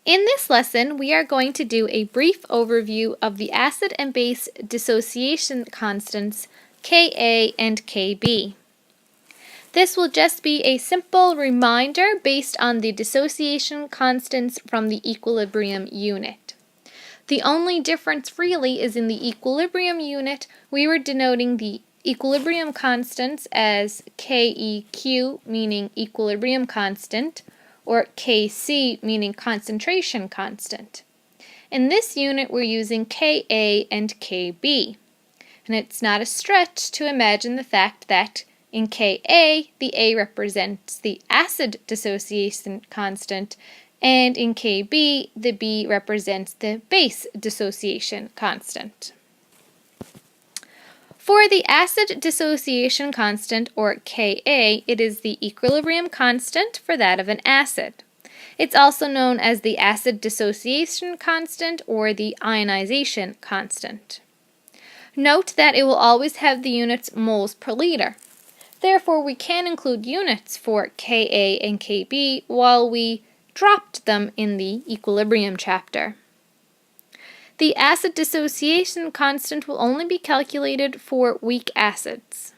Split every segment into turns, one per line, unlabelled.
In this lesson, we are going to do a brief overview of the acid and base dissociation constants Ka and Kb. This will just be a simple reminder based on the dissociation constants from the equilibrium unit. The only difference really is in the equilibrium unit, we were denoting the equilibrium constants as Keq, meaning equilibrium constant, or Kc, meaning concentration constant. In this unit, we're using Ka and Kb. And it's not a stretch to imagine the fact that in Ka, the A represents the acid dissociation constant, and in Kb, the B represents the base dissociation constant. For the acid dissociation constant, or Ka, it is the equilibrium constant for that of an acid. It's also known as the acid dissociation constant or the ionization constant. Note that it will always have the units moles per liter. Therefore, we can include units for Ka and Kb while we dropped them in the equilibrium chapter. The acid dissociation constant will only be calculated for weak acids.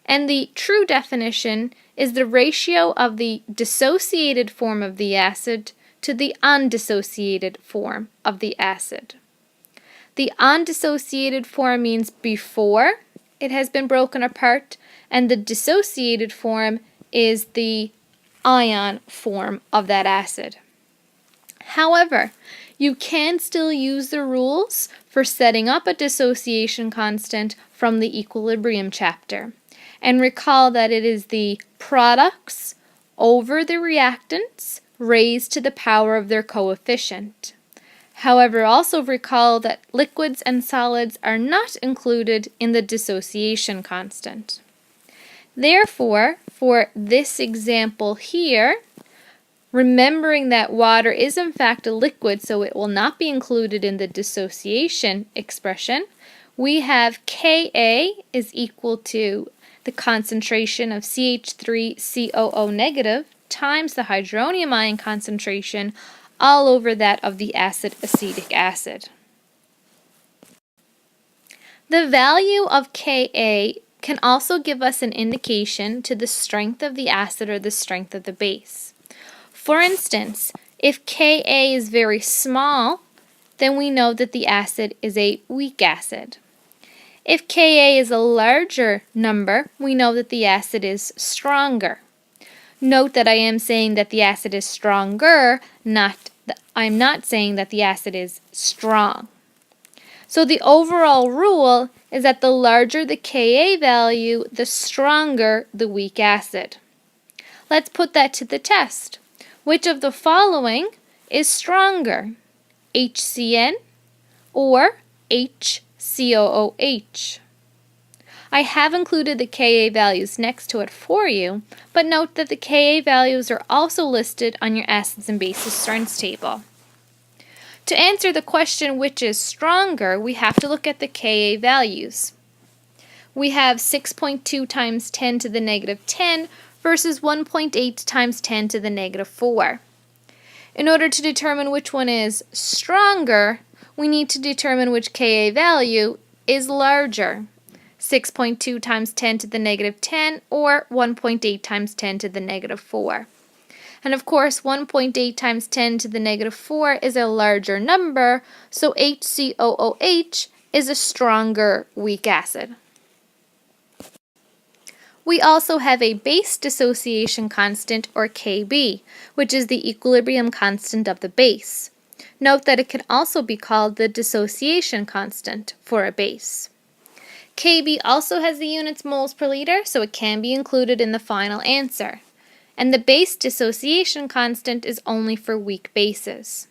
And the true definition is the ratio of the dissociated form of the acid to the undissociated form of the acid. The undissociated form means before it has been broken apart, and the dissociated form is the ion form of that acid. However, you can still use the rules for setting up a dissociation constant from the equilibrium chapter. And recall that it is the products over the reactants raised to the power of their coefficient. However, also recall that liquids and solids are not included in the dissociation constant. Therefore, for this example here, remembering that water is in fact a liquid, so it will not be included in the dissociation expression, we have Ka is equal to the concentration of CH3COO negative times the hydronium ion concentration all over that of the acid acetic acid. The value of Ka can also give us an indication to the strength of the acid or the strength of the base. For instance, if Ka is very small, then we know that the acid is a weak acid. If Ka is a larger number, we know that the acid is stronger. Note that I am saying that the acid is stronger, I'm not saying that the acid is strong. So the overall rule is that the larger the Ka value, the stronger the weak acid. Let's put that to the test. Which of the following is stronger, HCN or HCOOH? I have included the Ka values next to it for you, but note that the Ka values are also listed on your acids and bases strengths table. To answer the question which is stronger, we have to look at the Ka values. We have 6.2 times 10 to the negative 10 versus 1.8 times 10 to the negative 4. In order to determine which one is stronger, we need to determine which Ka value is larger, 6.2 times 10 to the negative 10 or 1.8 times 10 to the negative 4. And of course, 1.8 times 10 to the negative 4 is a larger number, so HCOOH is a stronger weak acid. We also have a base dissociation constant, or Kb, which is the equilibrium constant of the base. Note that it can also be called the dissociation constant for a base. Kb also has the units moles per liter, so it can be included in the final answer. And the base dissociation constant is only for weak bases.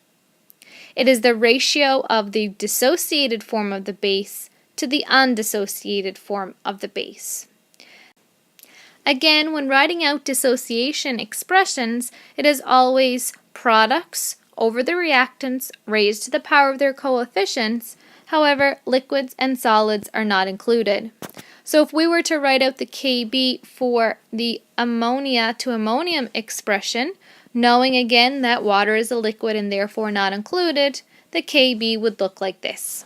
It is the ratio of the dissociated form of the base to the undissociated form of the base. Again, when writing out dissociation expressions, it is always products over the reactants raised to the power of their coefficients. However, liquids and solids are not included. So if we were to write out the Kb for the ammonia to ammonium expression, Knowing again that water is a liquid and therefore not included, the KB would look like this.